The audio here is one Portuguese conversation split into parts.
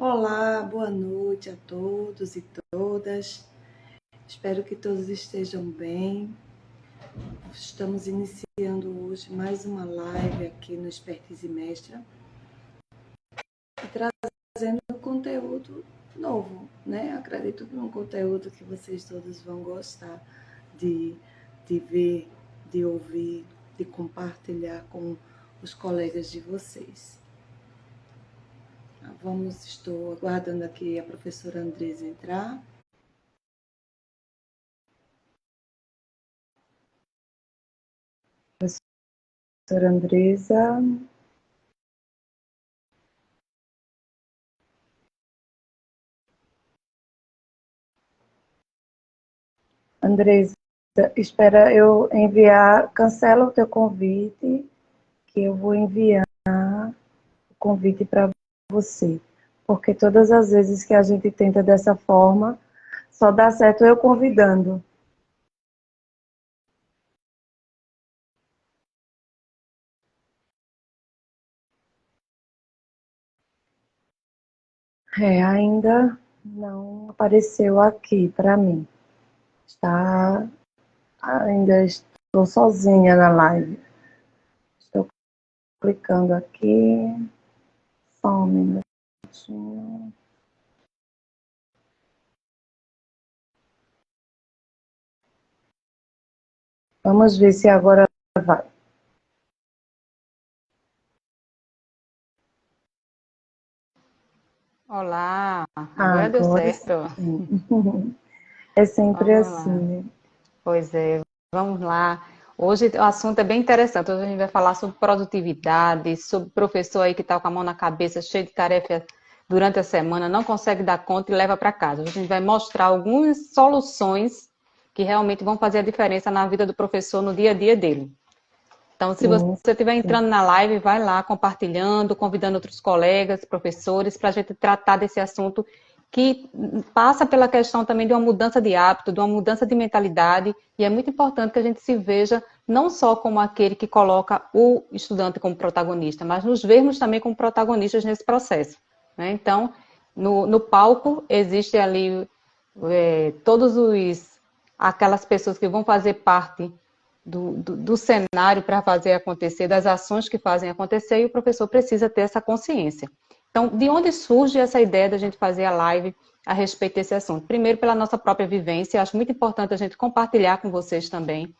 Olá, boa noite a todos e todas. Espero que todos estejam bem. Estamos iniciando hoje mais uma live aqui no Expertise Mestra e trazendo conteúdo novo, né? Acredito que é um conteúdo que vocês todos vão gostar de, de ver, de ouvir, de compartilhar com os colegas de vocês. Estou aguardando aqui a professora Andresa entrar. Professora Andresa. Andresa, espera eu enviar, cancela o teu convite, que eu vou enviar o convite para você. Porque todas as vezes que a gente tenta dessa forma, só dá certo eu convidando. Ainda não apareceu aqui para mim. Ainda estou sozinha na live. Estou clicando aqui. Só um minutinho. Vamos ver se agora vai. Olá, agora deu certo. Sim. É sempre assim. Pois é, vamos lá. Hoje o assunto é bem interessante. Hoje a gente vai falar sobre produtividade, sobre professor aí que está com a mão na cabeça, cheio de tarefa durante a semana, não consegue dar conta e leva para casa. Hoje a gente vai mostrar algumas soluções que realmente vão fazer a diferença na vida do professor no dia a dia dele. Então, se você estiver entrando na live, vai lá compartilhando, convidando outros colegas, professores, para a gente tratar desse assunto que passa pela questão também de uma mudança de hábito, de uma mudança de mentalidade, e é muito importante que a gente se veja não só como aquele que coloca o estudante como protagonista, mas nos vermos também como protagonistas nesse processo, né? Então, no palco, existe ali aquelas pessoas que vão fazer parte do cenário para fazer acontecer, das ações que fazem acontecer, e o professor precisa ter essa consciência. Então, de onde surge essa ideia da gente fazer a live a respeito desse assunto? Primeiro, pela nossa própria vivência, acho muito importante a gente compartilhar com vocês também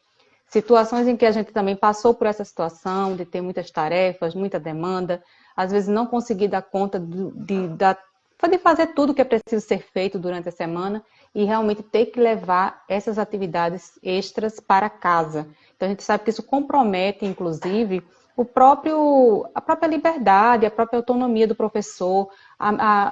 situações em que a gente também passou por essa situação, de ter muitas tarefas, muita demanda, às vezes não conseguir dar conta de fazer tudo que é preciso ser feito durante a semana e realmente ter que levar essas atividades extras para casa. Então a gente sabe que isso compromete, inclusive, a própria liberdade, a própria autonomia do professor,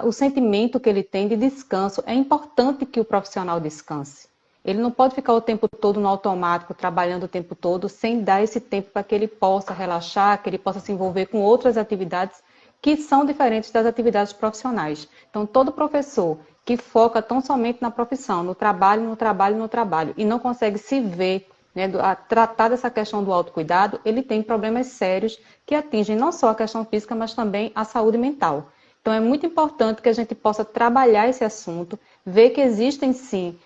o sentimento que ele tem de descanso. É importante que o profissional descanse. Ele não pode ficar o tempo todo no automático, trabalhando o tempo todo, sem dar esse tempo para que ele possa relaxar, que ele possa se envolver com outras atividades que são diferentes das atividades profissionais. Então, todo professor que foca tão somente na profissão, no trabalho, no trabalho, no trabalho, e não consegue se ver, né, a tratar dessa questão do autocuidado, ele tem problemas sérios que atingem não só a questão física, mas também a saúde mental. Então, é muito importante que a gente possa trabalhar esse assunto, ver que existem, sim,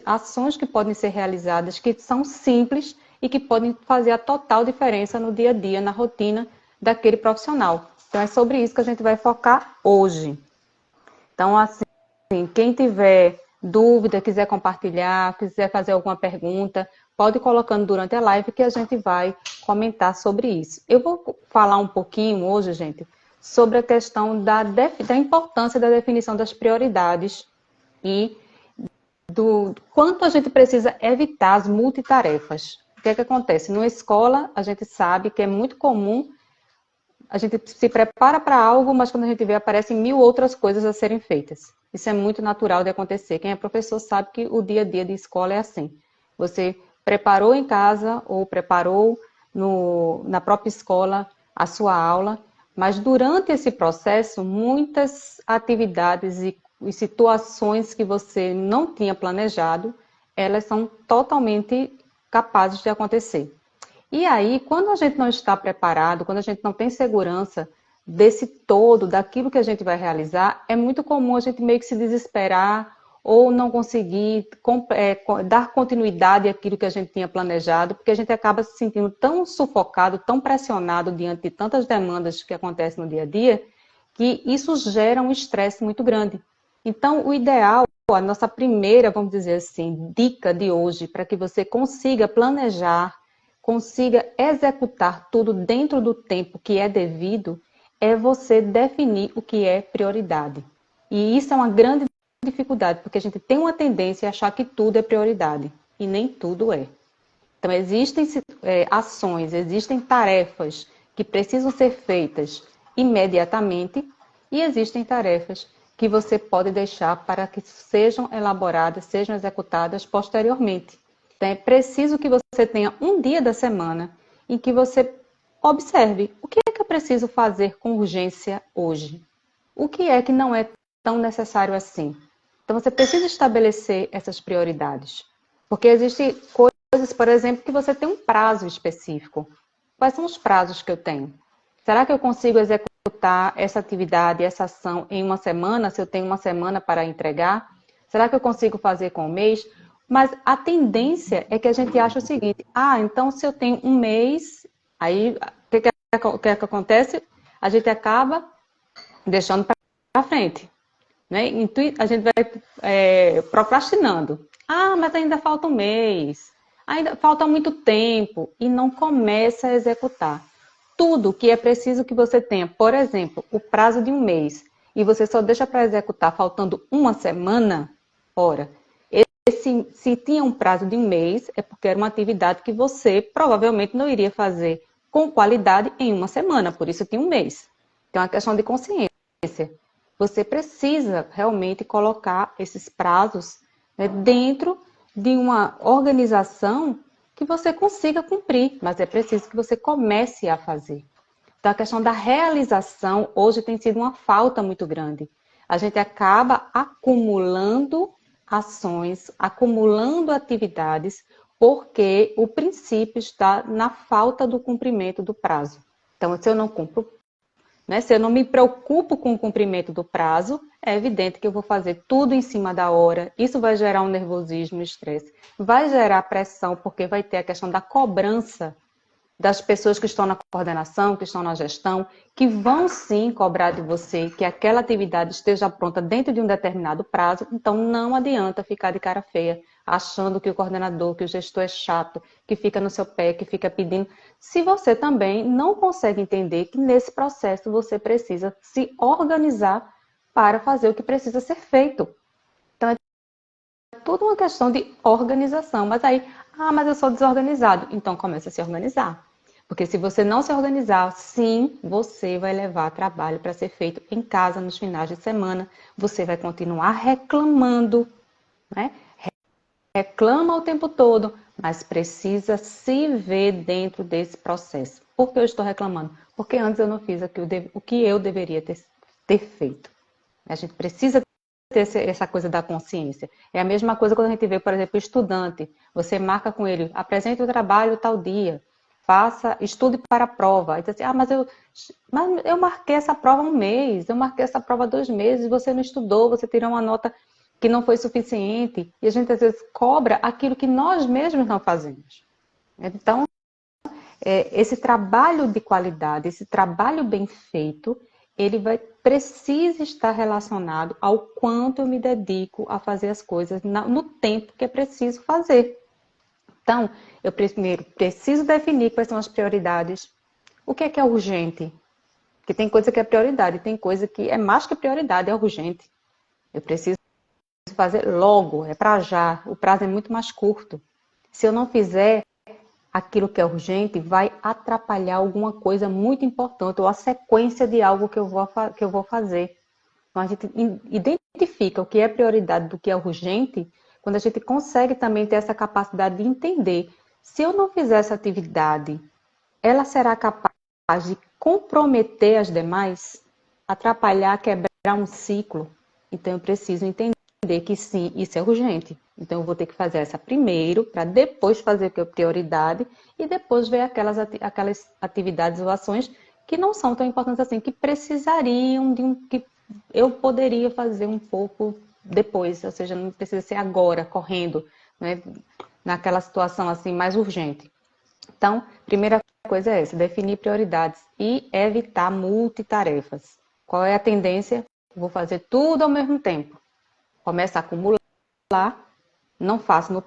ações que podem ser realizadas, que são simples e que podem fazer a total diferença no dia a dia, na rotina daquele profissional. Então, é sobre isso que a gente vai focar hoje. Então, assim, quem tiver dúvida, quiser compartilhar, quiser fazer alguma pergunta, pode ir colocando durante a live que a gente vai comentar sobre isso. Eu vou falar um pouquinho hoje, gente, sobre a questão da importância da definição das prioridades e do quanto a gente precisa evitar as multitarefas. O que é que acontece? Numa escola, a gente sabe que é muito comum a gente se prepara para algo, mas quando a gente vê, aparecem 1000 outras coisas a serem feitas. Isso é muito natural de acontecer. Quem é professor sabe que o dia a dia de escola é assim. Você preparou em casa ou preparou na própria escola a sua aula, mas durante esse processo, muitas atividades e situações que você não tinha planejado, elas são totalmente capazes de acontecer. E aí, quando a gente não está preparado, quando a gente não tem segurança desse todo, daquilo que a gente vai realizar, é muito comum a gente meio que se desesperar ou não conseguir dar continuidade àquilo que a gente tinha planejado, porque a gente acaba se sentindo tão sufocado, tão pressionado diante de tantas demandas que acontecem no dia a dia, que isso gera um estresse muito grande. Então, o ideal, a nossa primeira, vamos dizer assim, dica de hoje, para que você consiga planejar, consiga executar tudo dentro do tempo que é devido, é você definir o que é prioridade. E isso é uma grande dificuldade, porque a gente tem uma tendência a achar que tudo é prioridade, e nem tudo é. Então, existem ações, existem tarefas que precisam ser feitas imediatamente, e existem tarefas que você pode deixar para que sejam elaboradas, sejam executadas posteriormente. Então, é preciso que você tenha um dia da semana em que você observe o que é que eu preciso fazer com urgência hoje. O que é que não é tão necessário assim? Então, você precisa estabelecer essas prioridades. Porque existem coisas, por exemplo, que você tem um prazo específico. Quais são os prazos que eu tenho? Será que eu consigo executar essa atividade, essa ação em uma semana, se eu tenho uma semana para entregar? Será que eu consigo fazer com um mês? Mas a tendência é que a gente acha o seguinte, então se eu tenho um mês, aí o que acontece? A gente acaba deixando para frente. Né? A gente vai procrastinando. Mas ainda falta um mês, ainda falta muito tempo, e não começa a executar. Tudo que é preciso que você tenha, por exemplo, o prazo de um mês, e você só deixa para executar faltando uma semana, ora, se tinha um prazo de um mês, é porque era uma atividade que você provavelmente não iria fazer com qualidade em uma semana, por isso tinha um mês. Então, é uma questão de consciência. Você precisa realmente colocar esses prazos, né, dentro de uma organização que você consiga cumprir, mas é preciso que você comece a fazer. Então, a questão da realização hoje tem sido uma falta muito grande. A gente acaba acumulando ações, acumulando atividades, porque o princípio está na falta do cumprimento do prazo. Então, se eu não cumpro, né, se eu não me preocupo com o cumprimento do prazo, é evidente que eu vou fazer tudo em cima da hora. Isso vai gerar um nervosismo, um estresse. Vai gerar pressão, porque vai ter a questão da cobrança das pessoas que estão na coordenação, que estão na gestão, que vão sim cobrar de você que aquela atividade esteja pronta dentro de um determinado prazo. Então, não adianta ficar de cara feia, achando que o coordenador, que o gestor é chato, que fica no seu pé, que fica pedindo. Se você também não consegue entender que nesse processo você precisa se organizar para fazer o que precisa ser feito. Então, é tudo uma questão de organização. Mas aí, mas eu sou desorganizado. Então, comece a se organizar. Porque se você não se organizar, sim, você vai levar trabalho para ser feito em casa nos finais de semana. Você vai continuar reclamando, né? Reclama o tempo todo, mas precisa se ver dentro desse processo. Por que eu estou reclamando? Porque antes eu não fiz o que eu deveria ter feito. A gente precisa ter essa coisa da consciência. É a mesma coisa quando a gente vê, por exemplo, o estudante. Você marca com ele, apresente o trabalho tal dia. Estude para a prova. E diz assim, mas eu marquei essa prova 1 mês, eu marquei essa prova 2 meses, você não estudou, você tirou uma nota que não foi suficiente. E a gente às vezes cobra aquilo que nós mesmos não fazemos. Então, esse trabalho de qualidade, esse trabalho bem feito, ele precisa estar relacionado ao quanto eu me dedico a fazer as coisas no tempo que é preciso fazer. Então, eu primeiro preciso definir quais são as prioridades. O que é urgente? Porque tem coisa que é prioridade, tem coisa que é mais que prioridade, é urgente. Eu preciso fazer logo, é para já. O prazo é muito mais curto. Se eu não fizer aquilo que é urgente, vai atrapalhar alguma coisa muito importante, ou a sequência de algo que eu vou fazer. Então, a gente identifica o que é prioridade do que é urgente, quando a gente consegue também ter essa capacidade de entender. Se eu não fizer essa atividade, ela será capaz de comprometer as demais, atrapalhar, quebrar um ciclo. Então, eu preciso entender que sim, isso é urgente. Então, eu vou ter que fazer essa primeiro, para depois fazer o que é prioridade, e depois ver aquelas atividades ou ações que não são tão importantes assim, que precisariam que eu poderia fazer um pouco depois, ou seja, não precisa ser agora, correndo, né, naquela situação assim mais urgente. Então, primeira coisa é essa, definir prioridades e evitar multitarefas. Qual é a tendência? Vou fazer tudo ao mesmo tempo. Começa a acumular, não faço no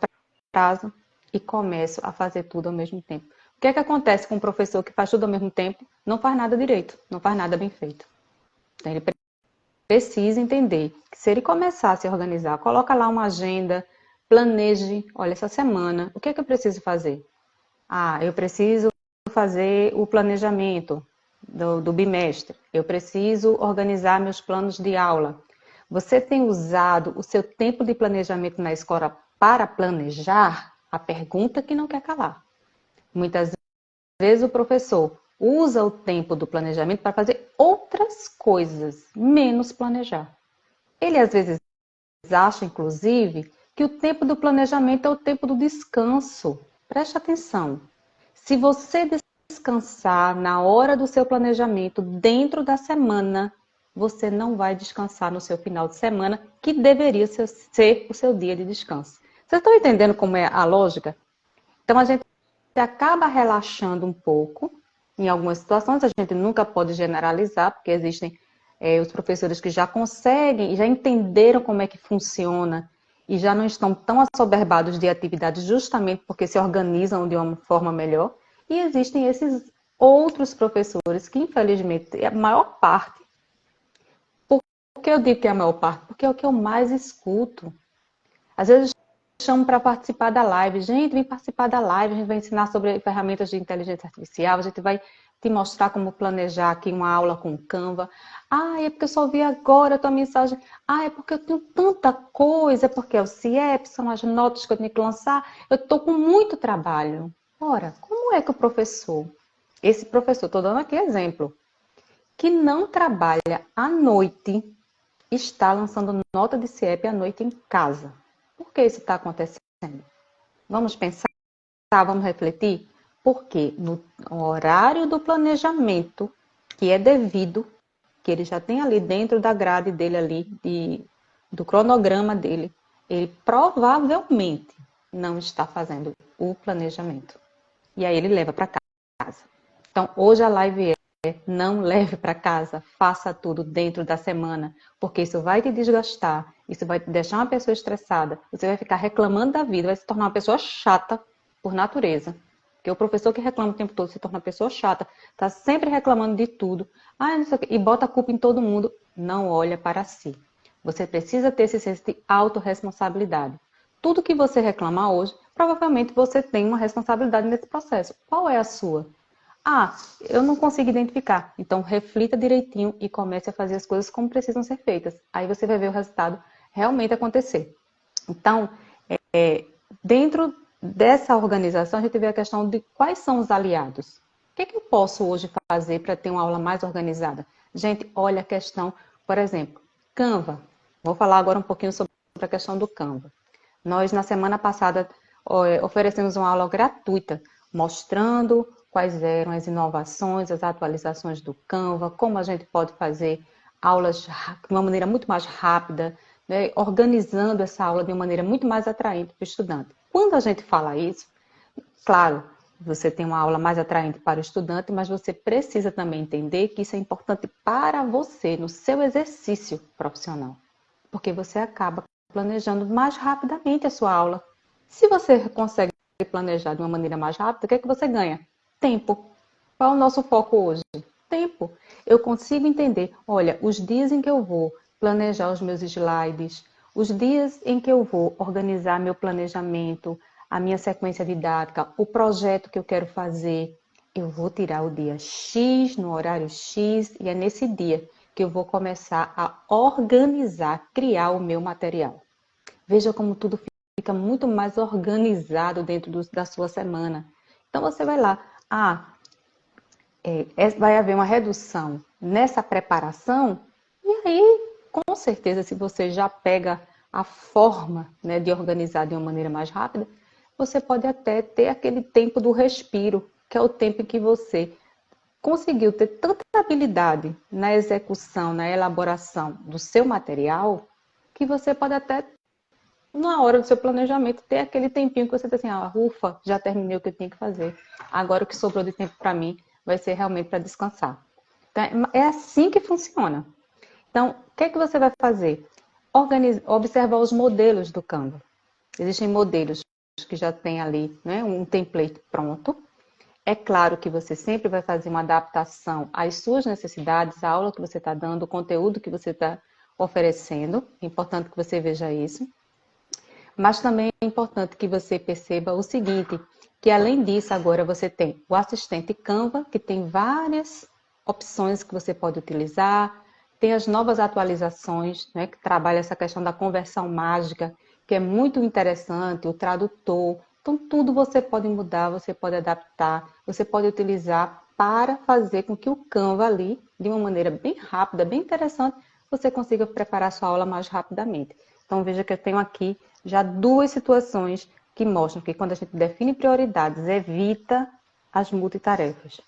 prazo e começo a fazer tudo ao mesmo tempo. O que é que acontece com um professor que faz tudo ao mesmo tempo? Não faz nada direito, não faz nada bem feito. Então, ele precisa entender que se ele começar a se organizar, coloca lá uma agenda, planeje, olha, essa semana, o que é que eu preciso fazer? Eu preciso fazer o planejamento do bimestre, eu preciso organizar meus planos de aula. Você tem usado o seu tempo de planejamento na escola para planejar? A pergunta que não quer calar. Muitas vezes o professor usa o tempo do planejamento para fazer outras coisas, menos planejar. Ele às vezes acha, inclusive, que o tempo do planejamento é o tempo do descanso. Preste atenção. Se você descansar na hora do seu planejamento, dentro da semana, você não vai descansar no seu final de semana, que deveria ser o seu dia de descanso. Vocês estão entendendo como é a lógica? Então, a gente acaba relaxando um pouco em algumas situações, a gente nunca pode generalizar, porque existem os professores que já conseguem, já entenderam como é que funciona e já não estão tão assoberbados de atividades justamente porque se organizam de uma forma melhor. E existem esses outros professores que, infelizmente, a maior parte, por que eu digo que é a maior parte? Porque é o que eu mais escuto. Às vezes chamo para participar da live. Gente, vem participar da live, a gente vai ensinar sobre ferramentas de inteligência artificial, a gente vai te mostrar como planejar aqui uma aula com Canva. É porque eu só vi agora a tua mensagem. É porque eu tenho tanta coisa, é porque é o CIEP, são as notas que eu tenho que lançar, eu estou com muito trabalho. Ora, como é que o professor, esse professor, estou dando aqui exemplo, que não trabalha à noite, está lançando nota de CIEP à noite em casa? Por que isso está acontecendo? Vamos pensar, vamos refletir? Porque no horário do planejamento, que é devido, que ele já tem ali dentro da grade dele ali, do cronograma dele, ele provavelmente não está fazendo o planejamento. E aí ele leva para casa. Então, hoje a live não leve para casa, faça tudo dentro da semana, porque isso vai te desgastar, isso vai te deixar uma pessoa estressada, você vai ficar reclamando da vida, vai se tornar uma pessoa chata por natureza. Porque o professor que reclama o tempo todo se torna uma pessoa chata, está sempre reclamando de tudo, não sei o quê, e bota a culpa em todo mundo, não olha para si. Você precisa ter esse senso de autorresponsabilidade. Tudo que você reclamar hoje, provavelmente você tem uma responsabilidade nesse processo. Qual é a sua? Eu não consigo identificar. Então, reflita direitinho e comece a fazer as coisas como precisam ser feitas. Aí você vai ver o resultado realmente acontecer. Então, dentro dessa organização, a gente vê a questão de quais são os aliados. O que é que eu posso hoje fazer para ter uma aula mais organizada? Gente, olha a questão, por exemplo, Canva. Vou falar agora um pouquinho sobre a questão do Canva. Nós, na semana passada, oferecemos uma aula gratuita, mostrando quais eram as inovações, as atualizações do Canva, como a gente pode fazer aulas de uma maneira muito mais rápida, né, organizando essa aula de uma maneira muito mais atraente para o estudante. Quando a gente fala isso, claro, você tem uma aula mais atraente para o estudante, mas você precisa também entender que isso é importante para você, no seu exercício profissional, porque você acaba planejando mais rapidamente a sua aula. Se você consegue planejar de uma maneira mais rápida, o que é que você ganha? Tempo. Qual é o nosso foco hoje? Tempo. Eu consigo entender, olha, os dias em que eu vou planejar os meus slides, os dias em que eu vou organizar meu planejamento, a minha sequência didática, o projeto que eu quero fazer, eu vou tirar o dia X, no horário X, e é nesse dia que eu vou começar a organizar, criar o meu material. Veja como tudo fica muito mais organizado dentro da sua semana. Então você vai lá, vai haver uma redução nessa preparação, e aí, com certeza, se você já pega a forma, né, de organizar de uma maneira mais rápida, você pode até ter aquele tempo do respiro, que é o tempo em que você conseguiu ter tanta habilidade na execução, na elaboração do seu material, que você pode até, na hora do seu planejamento, ter aquele tempinho que você diz assim, ufa, já terminei o que eu tinha que fazer. Agora o que sobrou de tempo para mim vai ser realmente para descansar. Então, é assim que funciona. Então, o que é que você vai fazer? Observar os modelos do Canva. Existem modelos que já tem ali, né, um template pronto. É claro que você sempre vai fazer uma adaptação às suas necessidades, à aula que você está dando, o conteúdo que você está oferecendo. É importante que você veja isso. Mas também é importante que você perceba o seguinte, que além disso agora você tem o assistente Canva, que tem várias opções que você pode utilizar, tem as novas atualizações, né, que trabalha essa questão da conversão mágica, que é muito interessante, o tradutor. Então, tudo você pode mudar, você pode adaptar, você pode utilizar para fazer com que o Canva ali, de uma maneira bem rápida, bem interessante, você consiga preparar sua aula mais rapidamente. Então, veja que eu tenho aqui já duas situações que mostram que quando a gente define prioridades, evita as multitarefas.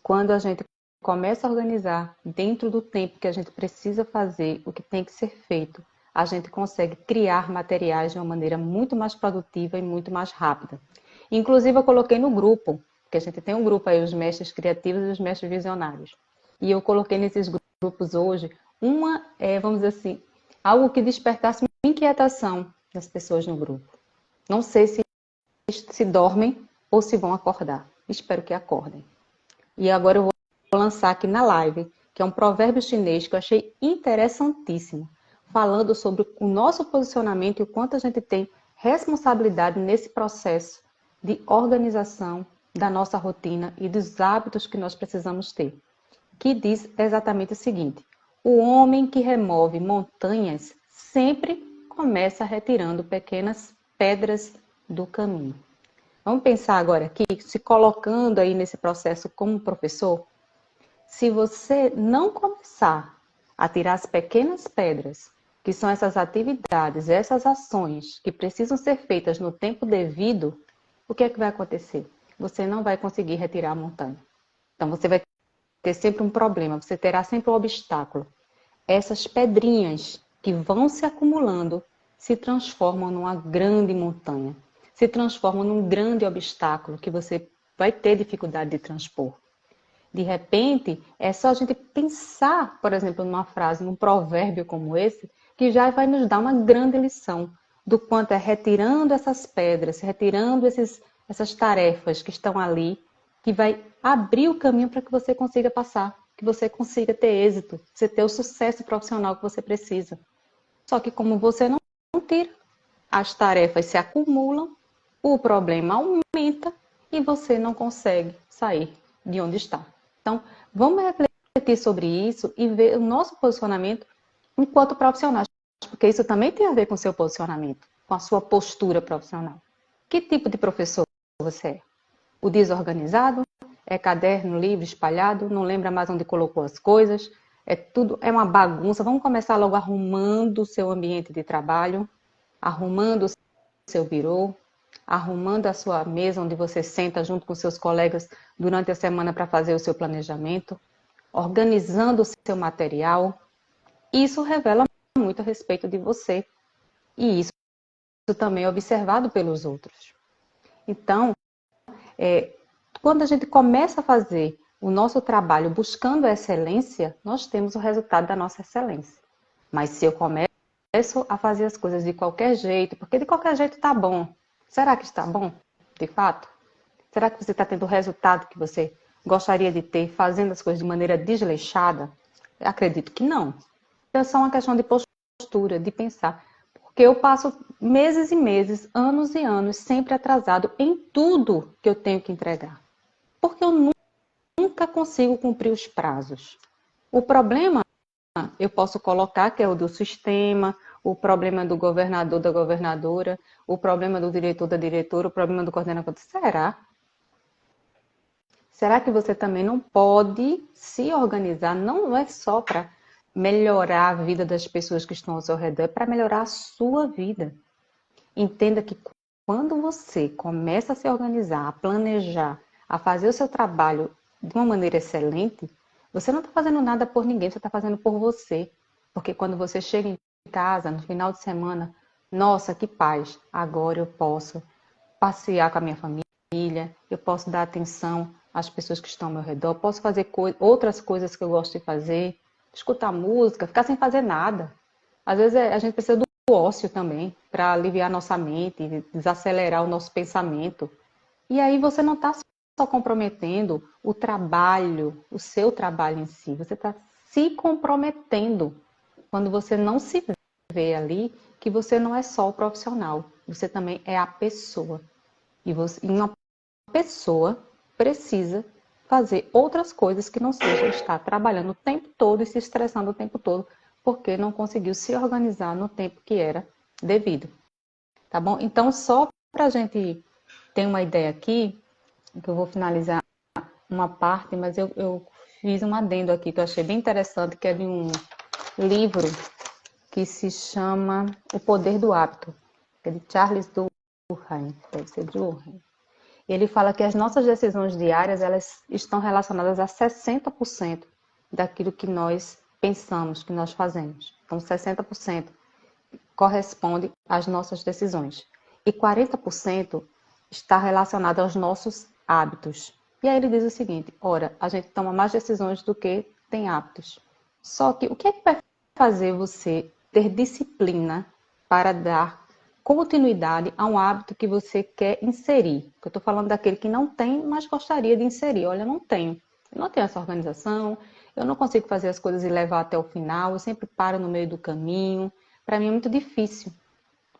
Quando a gente começa a organizar dentro do tempo que a gente precisa fazer o que tem que ser feito, a gente consegue criar materiais de uma maneira muito mais produtiva e muito mais rápida. Inclusive, eu coloquei no grupo, porque a gente tem um grupo aí, os mestres criativos e os mestres visionários. E eu coloquei nesses grupos hoje vamos dizer assim, algo que despertasse uma inquietação das pessoas no grupo. Não sei se dormem ou se vão acordar. Espero que acordem. E agora eu vou lançar aqui na live, que é um provérbio chinês que eu achei interessantíssimo, falando sobre o nosso posicionamento e o quanto a gente tem responsabilidade nesse processo de organização da nossa rotina e dos hábitos que nós precisamos ter. Que diz exatamente o seguinte: o homem que remove montanhas sempre começa retirando pequenas pedras do caminho. Vamos pensar agora aqui, se colocando aí nesse processo como professor. Se você não começar a tirar as pequenas pedras, que são essas atividades, essas ações que precisam ser feitas no tempo devido, o que é que vai acontecer? Você não vai conseguir retirar a montanha. Então você vai ter sempre um problema, você terá sempre um obstáculo. Essas pedrinhas que vão se acumulando se transformam numa grande montanha, se transformam num grande obstáculo que você vai ter dificuldade de transpor. De repente, é só a gente pensar, por exemplo, numa frase, num provérbio como esse, que já vai nos dar uma grande lição do quanto é retirando essas pedras, retirando essas tarefas que estão ali, que vai abrir o caminho para que você consiga passar, que você consiga ter êxito, você ter o sucesso profissional que você precisa. Só que como você não tira, as tarefas se acumulam, o problema aumenta e você não consegue sair de onde está. Então, vamos refletir sobre isso e ver o nosso posicionamento enquanto profissionais, porque isso também tem a ver com o seu posicionamento, com a sua postura profissional. Que tipo de professor você é? O desorganizado? É caderno, livro espalhado, não lembra mais onde colocou as coisas, é uma bagunça. Vamos começar logo arrumando o seu ambiente de trabalho, arrumando o seu birô, arrumando a sua mesa onde você senta junto com seus colegas durante a semana para fazer o seu planejamento, organizando o seu material. Isso revela muito a respeito de você. E isso também é observado pelos outros. Então, quando a gente começa a fazer o nosso trabalho buscando a excelência, nós temos o resultado da nossa excelência. Mas se eu começo a fazer as coisas de qualquer jeito, porque de qualquer jeito está bom, será que está bom, de fato? Será que você está tendo o resultado que você gostaria de ter, fazendo as coisas de maneira desleixada? Eu acredito que não. Então, é só uma questão de postura, de pensar. Porque eu passo meses e meses, anos e anos, sempre atrasado em tudo que eu tenho que entregar. Porque eu nunca consigo cumprir os prazos. O problema, eu posso colocar que é o do sistema, o problema do governador, da governadora, o problema do diretor, da diretora, o problema do coordenador. Será? Será que você também não pode se organizar? Não é só para melhorar a vida das pessoas que estão ao seu redor, é para melhorar a sua vida. Entenda que quando você começa a se organizar, a planejar, a fazer o seu trabalho de uma maneira excelente, você não está fazendo nada por ninguém, você está fazendo por você. Porque quando você chega em casa, no final de semana, nossa, que paz, agora eu posso passear com a minha família, eu posso dar atenção às pessoas que estão ao meu redor, posso fazer outras coisas que eu gosto de fazer, escutar música, ficar sem fazer nada. Às vezes a gente precisa do ócio também, para aliviar nossa mente, desacelerar o nosso pensamento. E aí você não está só comprometendo o trabalho, o seu trabalho em si, você está se comprometendo quando você não se vê ali que você não é só o profissional, você também é a pessoa. E uma pessoa precisa fazer outras coisas que não seja estar trabalhando o tempo todo e se estressando o tempo todo, porque não conseguiu se organizar no tempo que era devido. Tá bom? Então, só para a gente ter uma ideia aqui, que eu vou finalizar uma parte, mas eu fiz um adendo aqui que eu achei bem interessante, que é de um livro que se chama O Poder do Hábito, que é de Charles Duhigg, deve ser Duhigg. Ele fala que as nossas decisões diárias, elas estão relacionadas a 60% daquilo que nós pensamos, que nós fazemos. Então, 60% corresponde às nossas decisões. E 40% está relacionado aos nossos hábitos. E aí ele diz o seguinte, ora, a gente toma mais decisões do que tem hábitos. Só que o que é que vai fazer você ter disciplina para dar continuidade a um hábito que você quer inserir? Eu estou falando daquele que não tem, mas gostaria de inserir. Olha, eu não tenho essa organização, eu não consigo fazer as coisas e levar até o final, eu sempre paro no meio do caminho. Para mim é muito difícil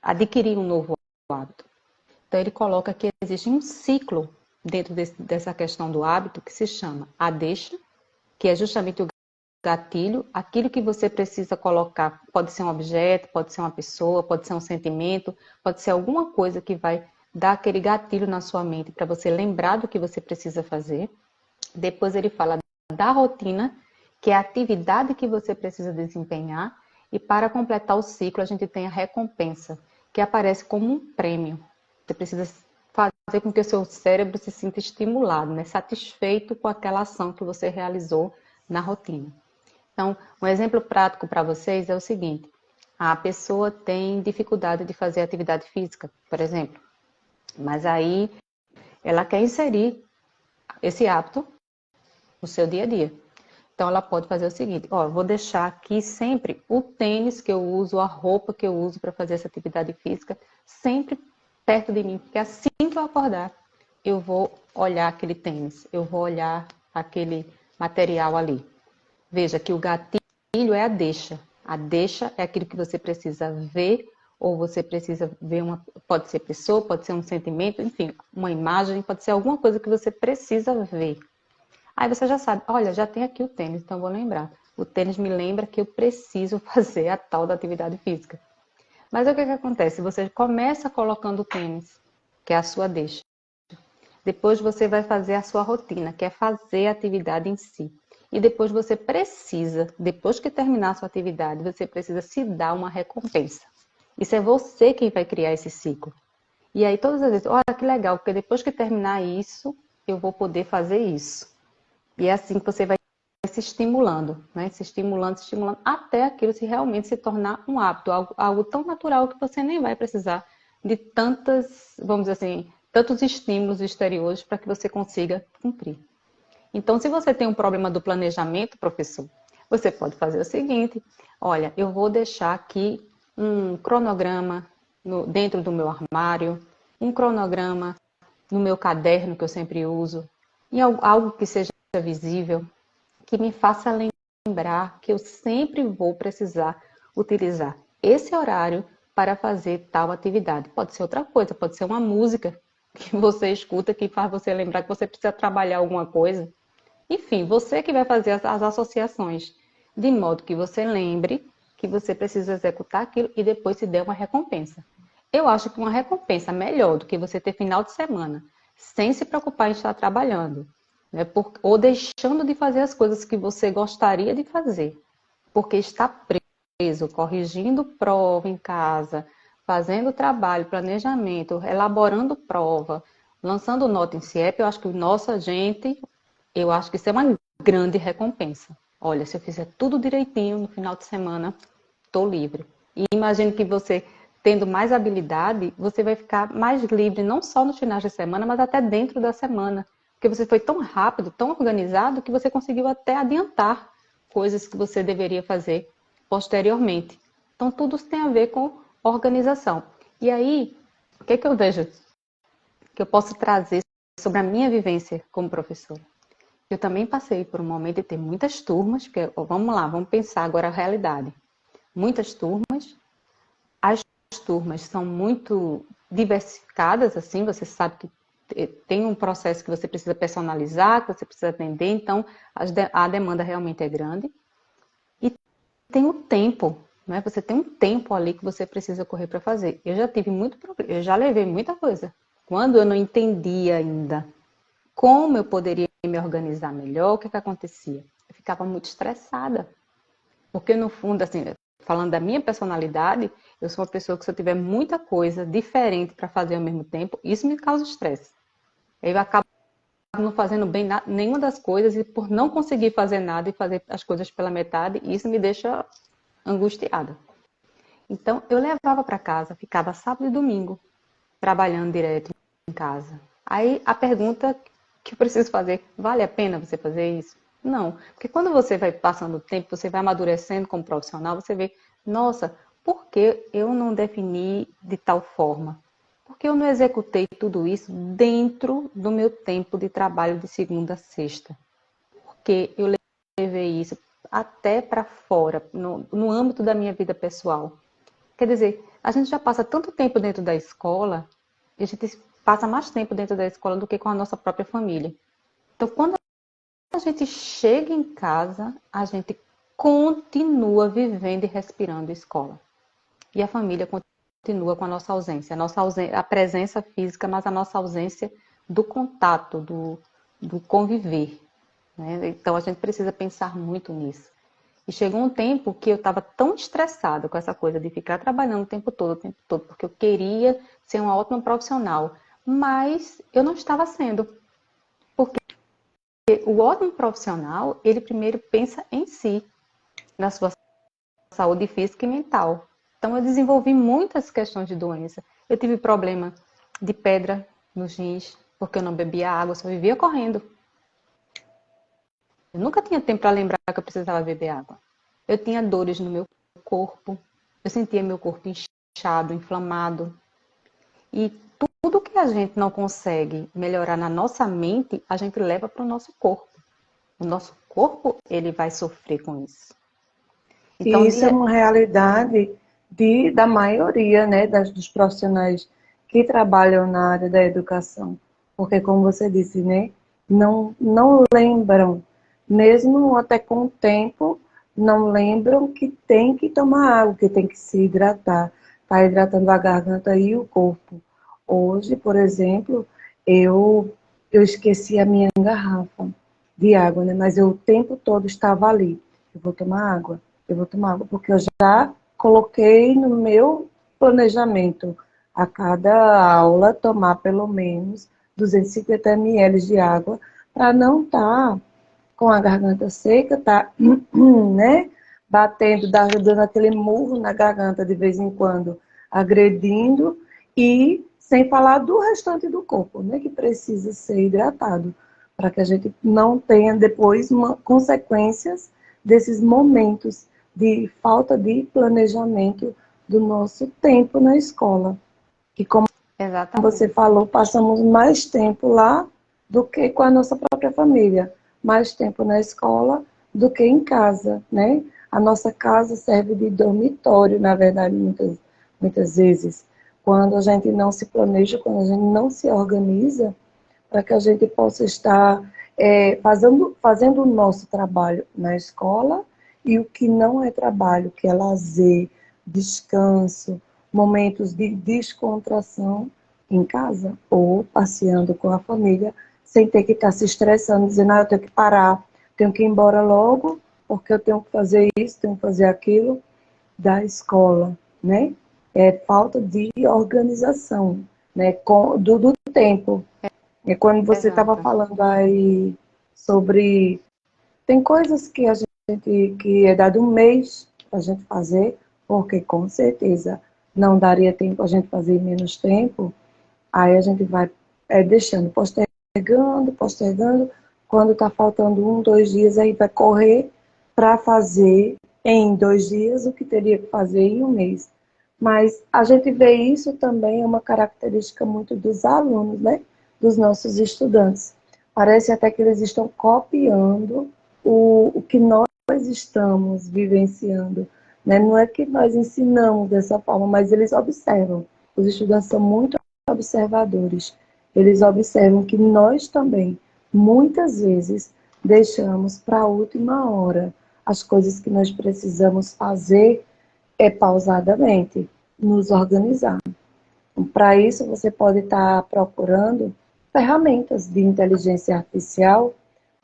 adquirir um novo hábito. Então ele coloca que existe um ciclo dentro dessa questão do hábito que se chama a deixa, que é justamente o gatilho, aquilo que você precisa colocar, pode ser um objeto, pode ser uma pessoa, pode ser um sentimento, pode ser alguma coisa que vai dar aquele gatilho na sua mente para você lembrar do que você precisa fazer. Depois ele fala da rotina, que é a atividade que você precisa desempenhar, e para completar o ciclo a gente tem a recompensa, que aparece como um prêmio. Você precisa fazer com que o seu cérebro se sinta estimulado, né? Satisfeito com aquela ação que você realizou na rotina. Então, um exemplo prático para vocês é o seguinte: a pessoa tem dificuldade de fazer atividade física, por exemplo, mas aí ela quer inserir esse hábito no seu dia a dia. Então, ela pode fazer o seguinte, ó, vou deixar aqui sempre o tênis que eu uso, a roupa que eu uso para fazer essa atividade física, sempre perto de mim, porque assim que eu acordar, eu vou olhar aquele tênis, eu vou olhar aquele material ali. Veja que o gatilho é a deixa. A deixa é aquilo que você precisa ver, ou você precisa ver pode ser pessoa, pode ser um sentimento, enfim, uma imagem, pode ser alguma coisa que você precisa ver. Aí você já sabe, olha, já tem aqui o tênis, então eu vou lembrar. O tênis me lembra que eu preciso fazer a tal da atividade física. Mas o que acontece? Você começa colocando o tênis, que é a sua deixa. Depois você vai fazer a sua rotina, que é fazer a atividade em si. E depois você precisa, depois que terminar a sua atividade, você precisa se dar uma recompensa. Isso é você quem vai criar esse ciclo. E aí todas as vezes, olha que legal, porque depois que terminar isso, eu vou poder fazer isso. E é assim que você vai se estimulando, né? Se estimulando, até aquilo se realmente se tornar um hábito, algo tão natural que você nem vai precisar de tantas, vamos dizer assim, tantos estímulos exteriores para que você consiga cumprir. Então, se você tem um problema do planejamento, professor, você pode fazer o seguinte, olha, eu vou deixar aqui um cronograma dentro do meu armário, um cronograma no meu caderno que eu sempre uso, e algo que seja visível, que me faça lembrar que eu sempre vou precisar utilizar esse horário para fazer tal atividade. Pode ser outra coisa, pode ser uma música que você escuta que faz você lembrar que você precisa trabalhar alguma coisa. Enfim, você que vai fazer as associações, de modo que você lembre que você precisa executar aquilo e depois se dê uma recompensa. Eu acho que uma recompensa melhor do que você ter final de semana, sem se preocupar em estar trabalhando, né? Ou deixando de fazer as coisas que você gostaria de fazer, porque está preso, corrigindo prova em casa, fazendo trabalho, planejamento, elaborando prova, lançando nota em CIEP. Eu acho que nossa gente, eu acho que isso é uma grande recompensa. Olha, se eu fizer tudo direitinho no final de semana, estou livre. E imagino que você, tendo mais habilidade, você vai ficar mais livre, não só nos finais de semana, mas até dentro da semana. Porque você foi tão rápido, tão organizado, que você conseguiu até adiantar coisas que você deveria fazer posteriormente. Então, tudo tem a ver com organização. E aí, o que é que eu vejo que eu posso trazer sobre a minha vivência como professora? Eu também passei por um momento de ter muitas turmas, porque, vamos lá, vamos pensar agora a realidade. Muitas turmas, as turmas são muito diversificadas, assim, você sabe que tem um processo que você precisa personalizar, que você precisa atender, então a demanda realmente é grande. E tem o tempo, né? Você tem um tempo ali que você precisa correr para fazer. Eu já tive muito problema, eu já levei muita coisa. Quando eu não entendia ainda como eu poderia me organizar melhor, o que acontecia? Eu ficava muito estressada. Porque, no fundo, assim, falando da minha personalidade, eu sou uma pessoa que se eu tiver muita coisa diferente para fazer ao mesmo tempo, isso me causa estresse. Eu acabo não fazendo bem nenhuma das coisas e por não conseguir fazer nada e fazer as coisas pela metade, isso me deixa angustiada. Então, eu levava para casa, ficava sábado e domingo, trabalhando direto em casa. Aí, a pergunta que eu preciso fazer, vale a pena você fazer isso? Não, porque quando você vai passando o tempo, você vai amadurecendo como profissional, você vê, nossa, por que eu não defini de tal forma? Por que eu não executei tudo isso dentro do meu tempo de trabalho de segunda a sexta? Porque eu levei isso até para fora, no âmbito da minha vida pessoal. Quer dizer, a gente já passa tanto tempo dentro da escola, e a gente passa mais tempo dentro da escola do que com a nossa própria família. Então, quando a gente chega em casa, a gente continua vivendo e respirando escola. E a família continua com a nossa ausência. A presença física, mas a nossa ausência do contato, do conviver. Né? Então, a gente precisa pensar muito nisso. E chegou um tempo que eu estava tão estressada com essa coisa de ficar trabalhando o tempo todo, porque eu queria ser uma ótima profissional, mas eu não estava sendo. Porque o ótimo profissional, ele primeiro pensa em si, na sua saúde física e mental. Então, eu desenvolvi muitas questões de doença. Eu tive problema de pedra nos rins, porque eu não bebia água, só vivia correndo. Eu nunca tinha tempo para lembrar que eu precisava beber água. Eu tinha dores no meu corpo. Eu sentia meu corpo inchado, inflamado. E tudo que a gente não consegue melhorar na nossa mente, a gente leva para o nosso corpo. O nosso corpo, ele vai sofrer com isso. Então, E isso é uma realidade da maioria, né, dos profissionais que trabalham na área da educação. Porque, como você disse, né, não lembram, mesmo até com o tempo, não lembram que tem que tomar água, que tem que se hidratar. Está hidratando a garganta e o corpo. Hoje, por exemplo, eu esqueci a minha garrafa de água, né, mas eu o tempo todo estava ali. Eu vou tomar água. Eu vou tomar água, porque eu já coloquei no meu planejamento a cada aula tomar pelo menos 250 ml de água para não estar com a garganta seca, tá, né, batendo, dando aquele murro na garganta de vez em quando, agredindo e sem falar do restante do corpo, né, que precisa ser hidratado para que a gente não tenha depois consequências desses momentos de falta de planejamento do nosso tempo na escola. E como exatamente. você falou, passamos mais tempo lá do que com a nossa própria família. Mais tempo na escola do que em casa, né? A nossa casa serve de dormitório, na verdade, muitas vezes. Quando a gente não se planeja, quando a gente não se organiza, para que a gente possa estar fazendo o nosso trabalho na escola e o que não é trabalho, que é lazer, descanso, momentos de descontração em casa ou passeando com a família, sem ter que estar se estressando, dizendo, eu tenho que parar, tenho que ir embora logo, porque eu tenho que fazer isso, tenho que fazer aquilo da escola, né? É falta de organização, né? Do tempo. É quando você estava Exato. falando aí sobre... Tem coisas que a gente, que é dado um mês para a gente fazer, porque com certeza não daria tempo a gente fazer em menos tempo, aí a gente vai deixando, postergando, postergando, quando está faltando 1, 2 dias, aí vai correr para fazer em 2 dias o que teria que fazer em um mês. Mas a gente vê isso também, é uma característica muito dos alunos, né? Dos nossos estudantes. Parece até que eles estão copiando o que nós estamos vivenciando, né? Não é que nós ensinamos dessa forma, mas eles observam. Os estudantes são muito observadores. Eles observam que nós também, muitas vezes, deixamos para a última hora as coisas que nós precisamos fazer pausadamente, nos organizar. Para isso, você pode estar procurando ferramentas de inteligência artificial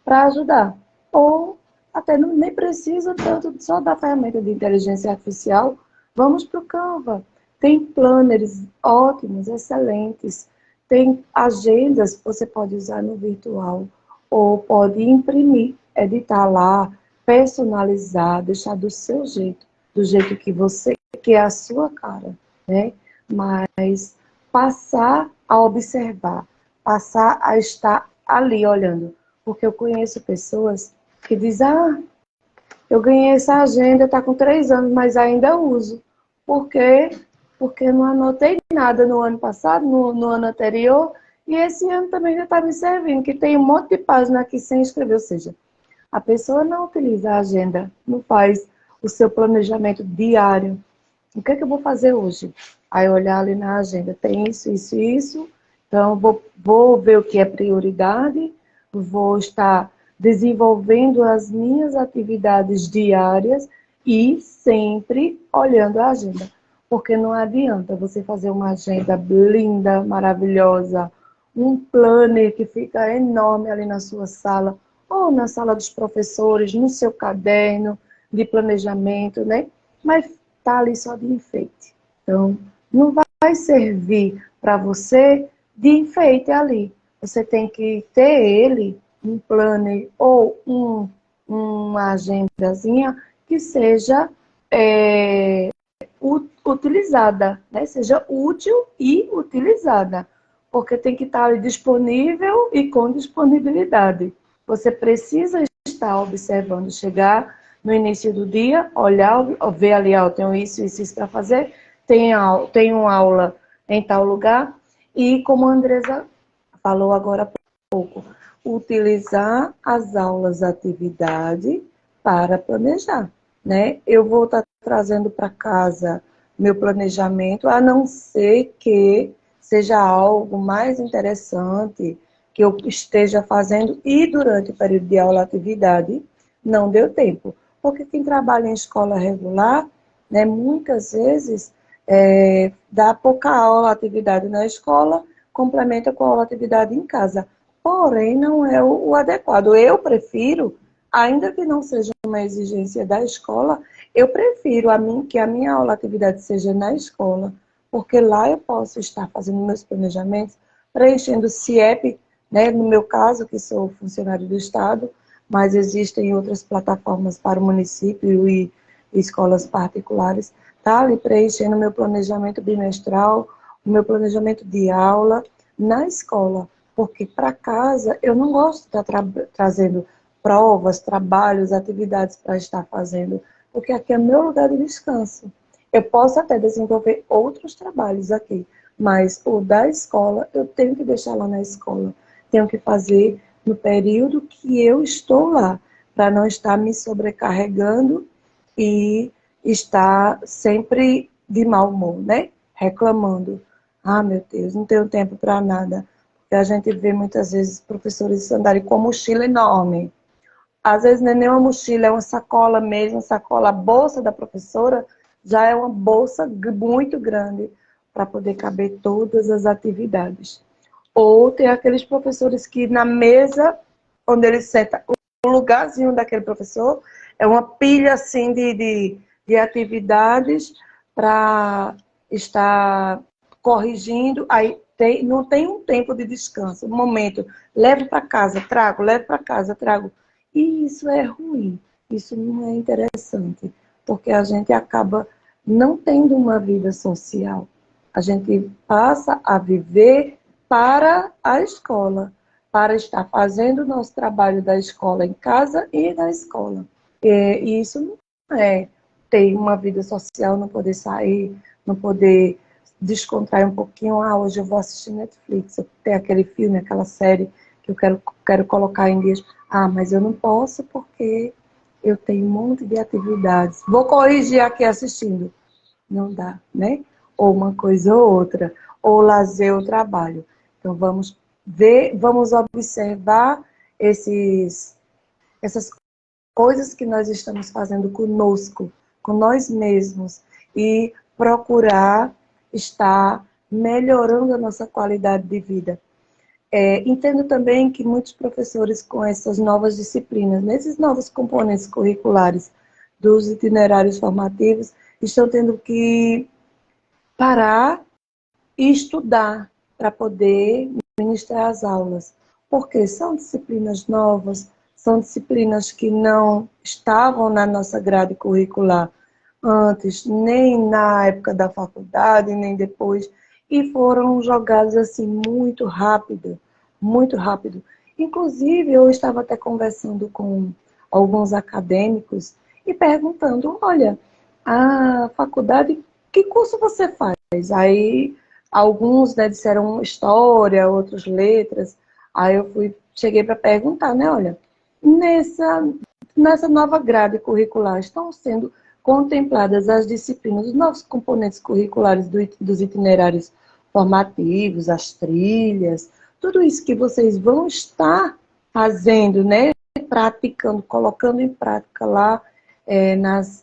para ajudar. Ou até nem precisa tanto só da ferramenta de inteligência artificial. Vamos para o Canva. Tem planners ótimos, excelentes. Tem agendas que você pode usar no virtual. Ou pode imprimir, editar lá, personalizar, deixar do jeito que você, que é a sua cara, né? Mas passar a observar, passar a estar ali olhando. Porque eu conheço pessoas que dizem, eu ganhei essa agenda, está com 3 anos, mas ainda uso. Por quê? Porque não anotei nada no ano passado, no ano anterior, e esse ano também já está me servindo, que tem um monte de página aqui sem escrever. Ou seja, a pessoa não utiliza a agenda, não faz o seu planejamento diário. O que é que eu vou fazer hoje? Aí olhar ali na agenda, tem isso, isso, isso. Então, vou ver o que é prioridade, vou estar desenvolvendo as minhas atividades diárias e sempre olhando a agenda. Porque não adianta você fazer uma agenda linda, maravilhosa, um planner que fica enorme ali na sua sala, ou na sala dos professores, no seu caderno de planejamento, né? Mas tá ali só de enfeite. Então, não vai servir para você de enfeite ali. Você tem que ter ele, um planner ou uma agendazinha que seja utilizada, né? Seja útil e utilizada. Porque tem que estar ali disponível e com disponibilidade. Você precisa estar observando, chegar no início do dia, olhar, ver ali, eu tenho isso para fazer, tenho aula em tal lugar, e como a Andresa falou agora há pouco, utilizar as aulas atividade para planejar, né? Eu vou estar trazendo para casa meu planejamento, a não ser que seja algo mais interessante que eu esteja fazendo e durante o período de aula atividade não deu tempo. Porque quem trabalha em escola regular, né, muitas vezes dá pouca aula, atividade na escola, complementa com a aula, atividade em casa. Porém, não é o adequado. Eu prefiro, ainda que não seja uma exigência da escola, eu prefiro que a minha aula, atividade seja na escola, porque lá eu posso estar fazendo meus planejamentos, preenchendo o CIEP, né, no meu caso, que sou funcionário do Estado, mas existem outras plataformas para o município e escolas particulares. Tá ali preenchendo o meu planejamento bimestral, o meu planejamento de aula na escola, porque para casa eu não gosto de estar trazendo provas, trabalhos, atividades para estar fazendo, porque aqui é meu lugar de descanso. Eu posso até desenvolver outros trabalhos aqui, mas o da escola eu tenho que deixar lá na escola. Tenho que fazer no período que eu estou lá, para não estar me sobrecarregando e estar sempre de mau humor, né? Reclamando. Ah, meu Deus, não tenho tempo para nada. Porque a gente vê muitas vezes professores andarem com mochila enorme. Às vezes não é nem uma mochila, é uma sacola mesmo, sacola, a bolsa da professora já é uma bolsa muito grande para poder caber todas as atividades. Ou tem aqueles professores que na mesa, onde ele senta, o lugarzinho daquele professor é uma pilha assim de atividades para estar corrigindo. Aí não tem um tempo de descanso, um momento, levo para casa, trago, levo para casa, trago. E isso é ruim, isso não é interessante, porque a gente acaba não tendo uma vida social. A gente passa a viver para a escola, para estar fazendo o nosso trabalho da escola em casa e na escola. E isso não é ter uma vida social, não poder sair, não poder descontrair um pouquinho. Ah, hoje eu vou assistir Netflix, tem aquele filme, aquela série que eu quero colocar em dias. Ah, mas eu não posso porque eu tenho um monte de atividades. Vou corrigir aqui assistindo. Não dá, né? Ou uma coisa ou outra, ou lazer ou trabalho. Então vamos ver, vamos observar essas coisas que nós estamos fazendo conosco, com nós mesmos, e procurar estar melhorando a nossa qualidade de vida. Entendo também que muitos professores com essas novas disciplinas, nesses novos componentes curriculares dos itinerários formativos, estão tendo que parar e estudar para poder ministrar as aulas. Porque são disciplinas novas, são disciplinas que não estavam na nossa grade curricular antes, nem na época da faculdade, nem depois, e foram jogadas assim muito rápido, muito rápido. Inclusive, eu estava até conversando com alguns acadêmicos e perguntando, olha, a faculdade, que curso você faz? Aí alguns, né, disseram história, outros letras. Aí cheguei para perguntar, né, olha, nessa nova grade curricular estão sendo contempladas as disciplinas, os novos componentes curriculares dos itinerários formativos, as trilhas, tudo isso que vocês vão estar fazendo, né, praticando, colocando em prática lá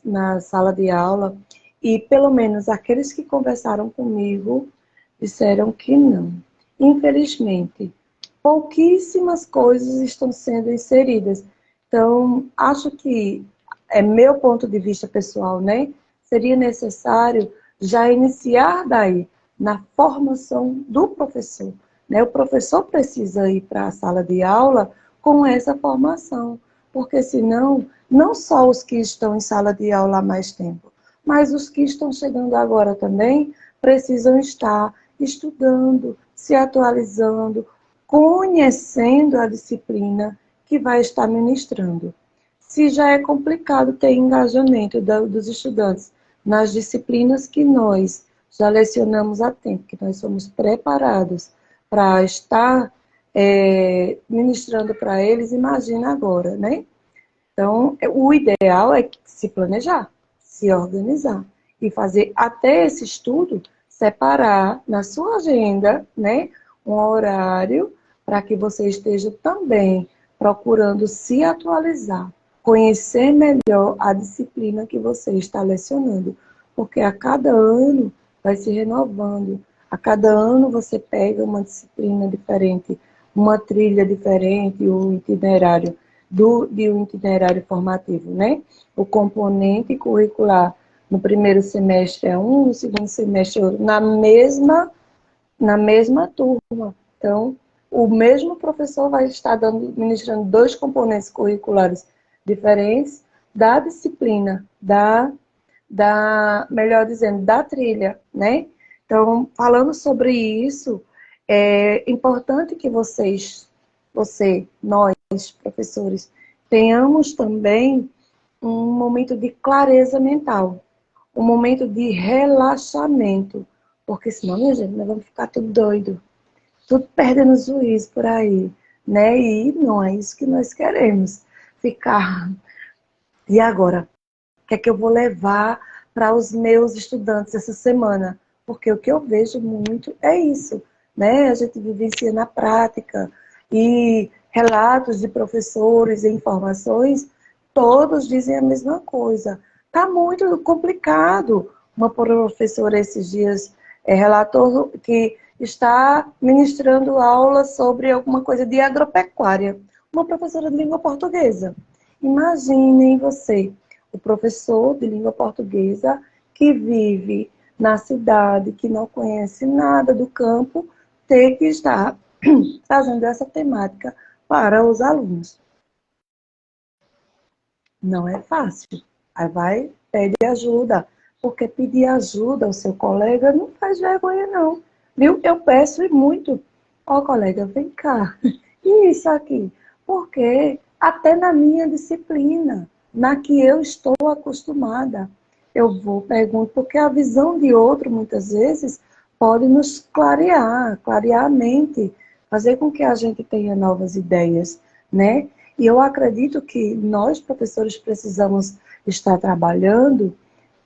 na sala de aula. E pelo menos aqueles que conversaram comigo disseram que não. Infelizmente, pouquíssimas coisas estão sendo inseridas. Então, acho que, meu ponto de vista pessoal, né? Seria necessário já iniciar daí, na formação do professor. Né? O professor precisa ir para a sala de aula com essa formação, porque senão, não só os que estão em sala de aula há mais tempo, mas os que estão chegando agora também precisam estar estudando, se atualizando, conhecendo a disciplina que vai estar ministrando. Se já é complicado ter engajamento dos estudantes nas disciplinas que nós já lecionamos há tempo, que nós somos preparados para estar ministrando para eles, imagina agora, né? Então, o ideal é se planejar, se organizar e fazer até esse estudo, separar na sua agenda, né, um horário para que você esteja também procurando se atualizar, conhecer melhor a disciplina que você está lecionando, porque a cada ano vai se renovando, a cada ano você pega uma disciplina diferente, uma trilha diferente, um itinerário de um itinerário formativo, né? O componente curricular no primeiro semestre é um, no segundo semestre é outro, na mesma turma. Então, o mesmo professor vai estar ministrando dois componentes curriculares diferentes da disciplina, melhor dizendo, da trilha, né? Então, falando sobre isso, é importante que nós, professores, tenhamos também um momento de clareza mental, um momento de relaxamento, porque senão, minha gente, nós vamos ficar tudo doido, tudo perdendo o juízo por aí, né? E não é isso que nós queremos, ficar. E agora? O que é que eu vou levar para os meus estudantes essa semana? Porque o que eu vejo muito é isso, né? A gente vivencia na prática e relatos de professores e informações, todos dizem a mesma coisa. Tá muito complicado. Uma professora esses dias relatou que está ministrando aula sobre alguma coisa de agropecuária. Uma professora de língua portuguesa. Imaginem você, o professor de língua portuguesa que vive na cidade, que não conhece nada do campo, ter que estar fazendo essa temática para os alunos. Não é fácil. Aí vai, pede ajuda, porque pedir ajuda ao seu colega não faz vergonha não, viu? Eu peço e muito, ó colega, vem cá, e isso aqui? Porque até na minha disciplina, na que eu estou acostumada, eu vou perguntar, porque a visão de outro, muitas vezes, pode nos clarear a mente, fazer com que a gente tenha novas ideias, né? E eu acredito que nós, professores, precisamos estar trabalhando,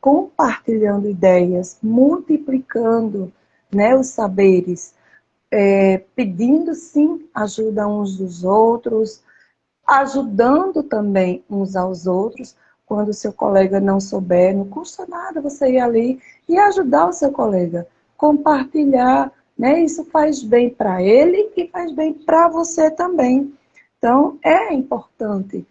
compartilhando ideias, multiplicando, né, os saberes, pedindo, sim, ajuda uns dos outros, ajudando também uns aos outros. Quando o seu colega não souber, não custa nada você ir ali e ajudar o seu colega, compartilhar, né? Isso faz bem para ele e faz bem para você também. Então, é importante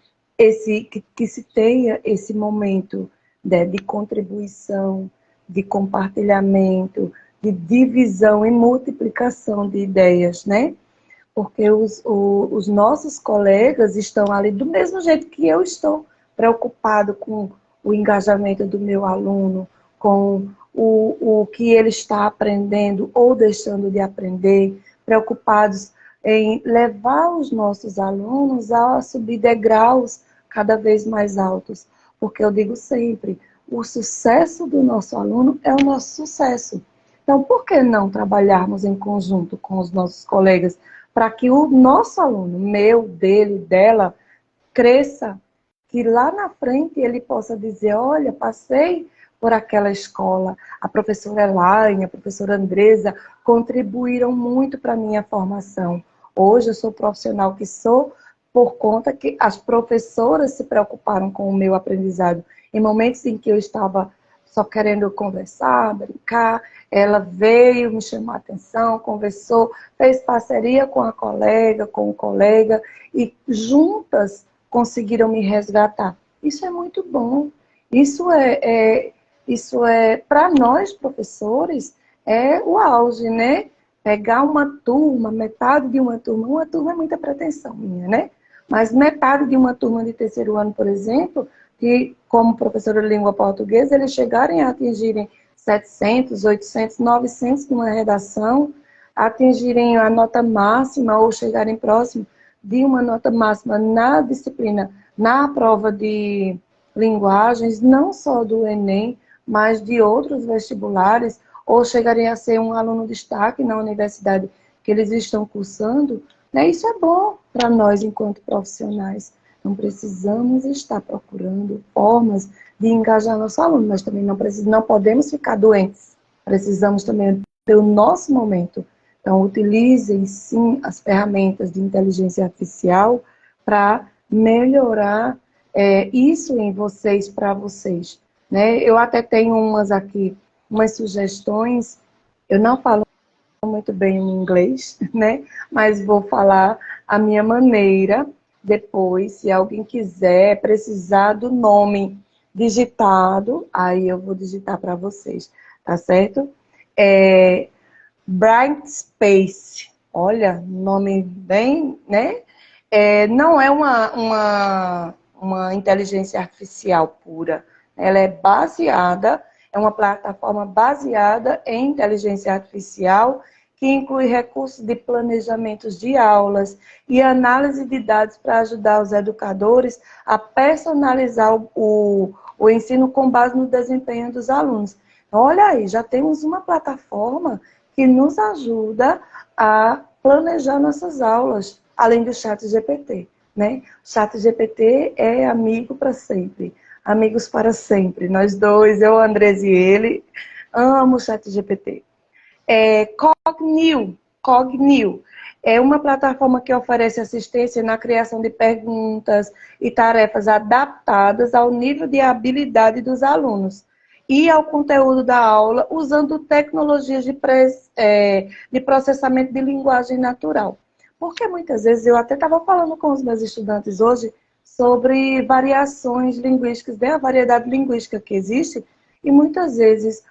que se tenha esse momento, né, de contribuição, de compartilhamento, de divisão e multiplicação de ideias, né? Porque os nossos colegas estão ali do mesmo jeito que eu estou, preocupado com o engajamento do meu aluno, com o que ele está aprendendo ou deixando de aprender, preocupados em levar os nossos alunos a subir degraus cada vez mais altos. Porque eu digo sempre, o sucesso do nosso aluno é o nosso sucesso. Então, por que não trabalharmos em conjunto com os nossos colegas para que o nosso aluno, meu, dele, dela, cresça, que lá na frente ele possa dizer, olha, passei por aquela escola, a professora Elaine, a professora Andresa contribuíram muito para a minha formação. Hoje eu sou profissional que sou por conta que as professoras se preocuparam com o meu aprendizado. Em momentos em que eu estava só querendo conversar, brincar, ela veio me chamar a atenção, conversou, fez parceria com a colega, com o colega, e juntas conseguiram me resgatar. Isso é muito bom. Isso é para nós, professores, é o auge, né? Pegar uma turma, metade de uma turma é muita pretensão minha, né? Mas metade de uma turma de terceiro ano, por exemplo, que como professora de língua portuguesa, eles chegarem a atingirem 700, 800, 900 numa redação, atingirem a nota máxima ou chegarem próximo de uma nota máxima na disciplina, na prova de linguagens, não só do Enem, mas de outros vestibulares, ou chegarem a ser um aluno destaque na universidade que eles estão cursando, né? Isso é bom para nós enquanto profissionais. Então, precisamos estar procurando formas de engajar nosso aluno, mas também não podemos ficar doentes. Precisamos também ter o nosso momento. Então, utilizem, sim, as ferramentas de inteligência artificial para melhorar isso em vocês, para vocês. Né? Eu até tenho umas aqui, umas sugestões. Eu não falo muito bem o inglês, né? Mas vou falar a minha maneira. Depois, se alguém quiser, precisar do nome digitado, aí eu vou digitar para vocês, tá certo? Bright Space, olha, nome bem, né? Não é uma inteligência artificial pura, ela é baseada, é uma plataforma baseada em inteligência artificial que inclui recursos de planejamentos de aulas e análise de dados para ajudar os educadores a personalizar o ensino com base no desempenho dos alunos. Olha aí, já temos uma plataforma que nos ajuda a planejar nossas aulas, além do ChatGPT, né? O ChatGPT é amigo para sempre, amigos para sempre. Nós dois, eu, Andrés e ele, amo o ChatGPT. Cognil é uma plataforma que oferece assistência na criação de perguntas e tarefas adaptadas ao nível de habilidade dos alunos e ao conteúdo da aula, usando tecnologias de processamento de linguagem natural. Porque muitas vezes, eu até estava falando com os meus estudantes hoje sobre variações linguísticas, né? A variedade linguística que existe, e muitas vezes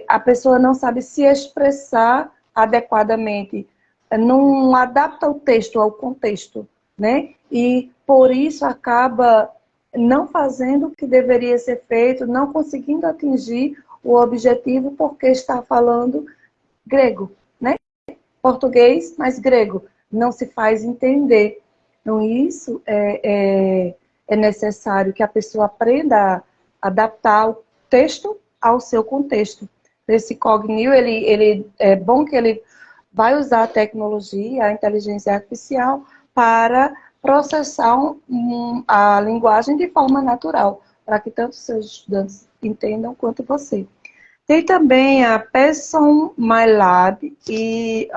a pessoa não sabe se expressar adequadamente, não adapta o texto ao contexto, né? E por isso acaba não fazendo o que deveria ser feito, não conseguindo atingir o objetivo porque está falando grego, né? Português, mas grego. Não se faz entender. Então, isso é necessário que a pessoa aprenda a adaptar o texto ao seu contexto. Esse Cogniu, ele é bom que ele vai usar a tecnologia, a inteligência artificial, para processar a linguagem de forma natural, para que tanto seus estudantes entendam quanto você. Tem também a Pearson MyLab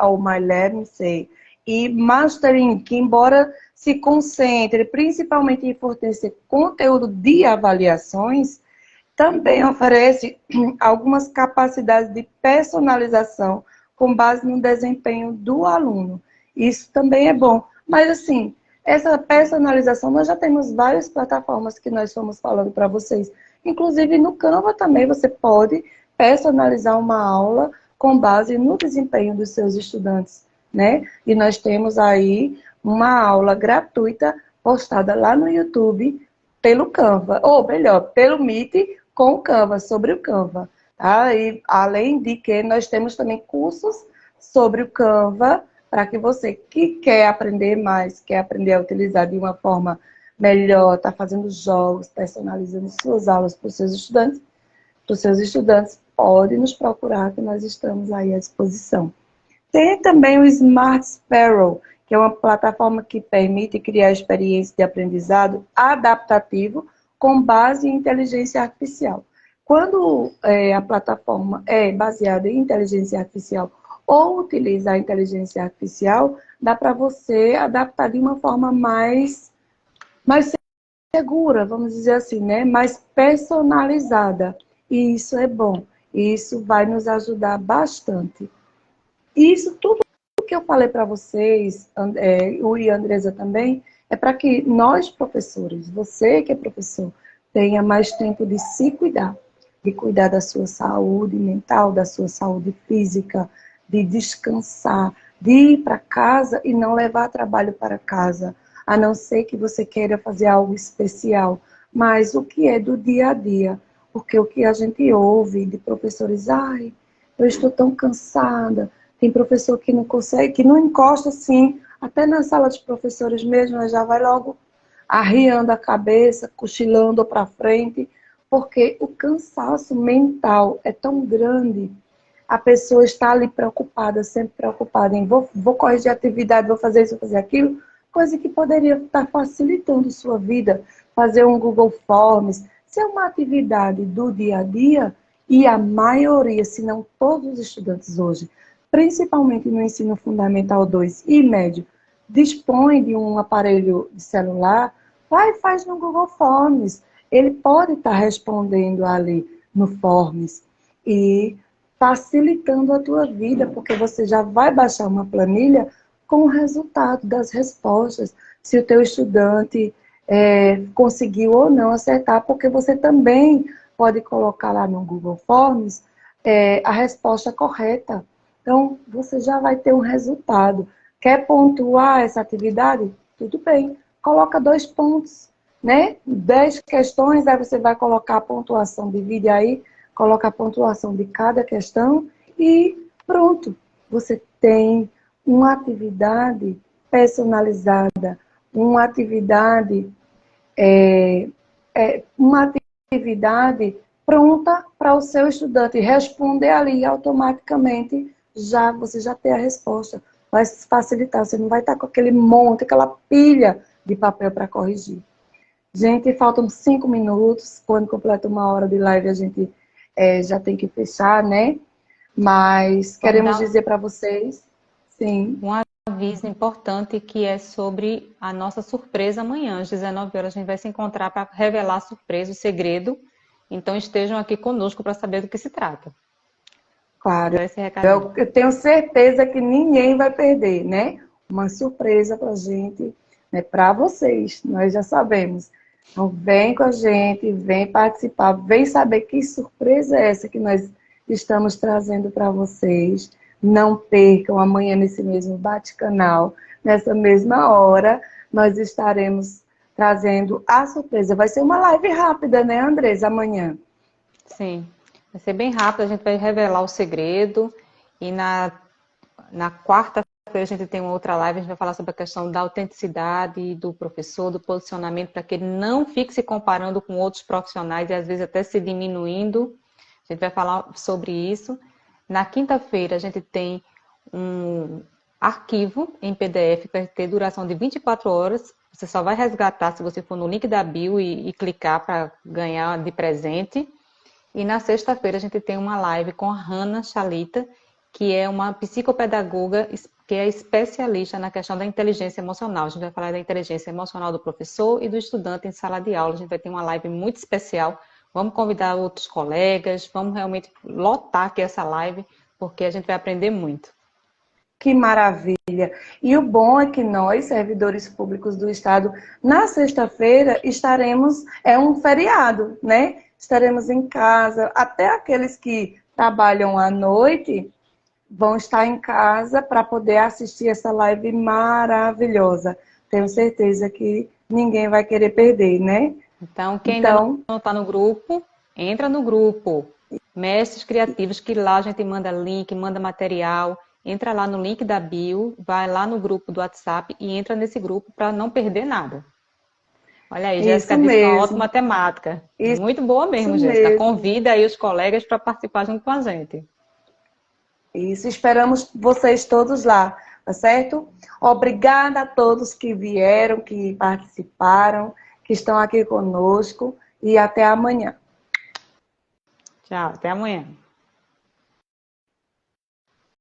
ou MyLab, não sei, e Mastering, que embora se concentre principalmente em fornecer conteúdo de avaliações, também oferece algumas capacidades de personalização com base no desempenho do aluno. Isso também é bom. Mas, assim, essa personalização, nós já temos várias plataformas que nós estamos falando para vocês. Inclusive, no Canva também você pode personalizar uma aula com base no desempenho dos seus estudantes, né? E nós temos aí uma aula gratuita postada lá no YouTube pelo Canva, ou melhor, pelo Meet com o Canva, sobre o Canva. Tá? E além de que nós temos também cursos sobre o Canva, para que você que quer aprender mais, quer aprender a utilizar de uma forma melhor, está fazendo jogos, personalizando suas aulas para os seus estudantes, pode nos procurar que nós estamos aí à disposição. Tem também o Smart Sparrow, que é uma plataforma que permite criar experiências de aprendizado adaptativo com base em inteligência artificial. Quando a plataforma é baseada em inteligência artificial ou utiliza a inteligência artificial, dá para você adaptar de uma forma mais segura, vamos dizer assim, né? Mais personalizada. E isso é bom. E isso vai nos ajudar bastante. Isso tudo que eu falei para vocês, o e a Andresa também, é para que nós, professores, você que é professor, tenha mais tempo de se cuidar, de cuidar da sua saúde mental, da sua saúde física, de descansar, de ir para casa e não levar trabalho para casa, a não ser que você queira fazer algo especial, mas o que é do dia a dia, porque o que a gente ouve de professores, ai, eu estou tão cansada. Tem professor que não consegue, que não encosta assim, até na sala de professores mesmo, já vai logo arriando a cabeça, cochilando para frente, porque o cansaço mental é tão grande. A pessoa está ali preocupada, sempre preocupada em vou corrigir a atividade, vou fazer isso, vou fazer aquilo, coisa que poderia estar facilitando sua vida, fazer um Google Forms, ser uma atividade do dia a dia, e a maioria, se não todos os estudantes hoje, principalmente no ensino fundamental 2 e médio, dispõe de um aparelho de celular, vai e faz no Google Forms. Ele pode estar respondendo ali no Forms e facilitando a tua vida, porque você já vai baixar uma planilha com o resultado das respostas, se o teu estudante conseguiu ou não acertar, porque você também pode colocar lá no Google Forms a resposta correta. Então, você já vai ter um resultado. Quer pontuar essa atividade? Tudo bem. Coloca 2 pontos, né? 10 questões, aí você vai colocar a pontuação, divide aí, coloca a pontuação de cada questão e pronto. Você tem uma atividade personalizada, uma atividade pronta para o seu estudante responder ali automaticamente, você já tem a resposta. Vai facilitar, você não vai estar com aquele monte, aquela pilha de papel para corrigir. Gente, faltam 5 minutos, quando completa 1 hora de live a gente já tem que fechar, né? Mas queremos dizer para vocês, sim. Um aviso importante que é sobre a nossa surpresa amanhã, às 19 horas, a gente vai se encontrar para revelar a surpresa, o segredo. Então estejam aqui conosco para saber do que se trata. Claro, eu tenho certeza que ninguém vai perder, né? Uma surpresa para a gente, né? Para vocês, nós já sabemos. Então vem com a gente, vem participar, vem saber que surpresa é essa que nós estamos trazendo para vocês. Não percam amanhã nesse mesmo bate-canal, nessa mesma hora, nós estaremos trazendo a surpresa. Vai ser uma live rápida, né, Andresa, amanhã? Sim, vai ser bem rápido, a gente vai revelar o segredo e na quarta-feira a gente tem uma outra live, a gente vai falar sobre a questão da autenticidade do professor, do posicionamento, para que ele não fique se comparando com outros profissionais e às vezes até se diminuindo. A gente vai falar sobre isso. Na quinta-feira a gente tem um arquivo em PDF que vai ter duração de 24 horas. Você só vai resgatar se você for no link da bio e clicar para ganhar de presente. E na sexta-feira a gente tem uma live com a Hannah Chalita, que é uma psicopedagoga que é especialista na questão da inteligência emocional. A gente vai falar da inteligência emocional do professor e do estudante em sala de aula. A gente vai ter uma live muito especial. Vamos convidar outros colegas, vamos realmente lotar aqui essa live, porque a gente vai aprender muito. Que maravilha! E o bom é que nós, servidores públicos do Estado, na sexta-feira estaremos, é um feriado, né? Estaremos em casa, até aqueles que trabalham à noite vão estar em casa para poder assistir essa live maravilhosa. Tenho certeza que ninguém vai querer perder, né? Então, quem ainda não está no grupo, entra no grupo. Mestres Criativos, que lá a gente manda link, manda material. Entra lá no link da bio, vai lá no grupo do WhatsApp e entra nesse grupo para não perder nada. Olha aí, Jéssica disse uma ótima temática. Muito boa mesmo, Jéssica. Convida aí os colegas para participar junto com a gente. Isso, esperamos vocês todos lá, tá certo? Obrigada a todos que vieram, que participaram, que estão aqui conosco e até amanhã. Tchau, até amanhã.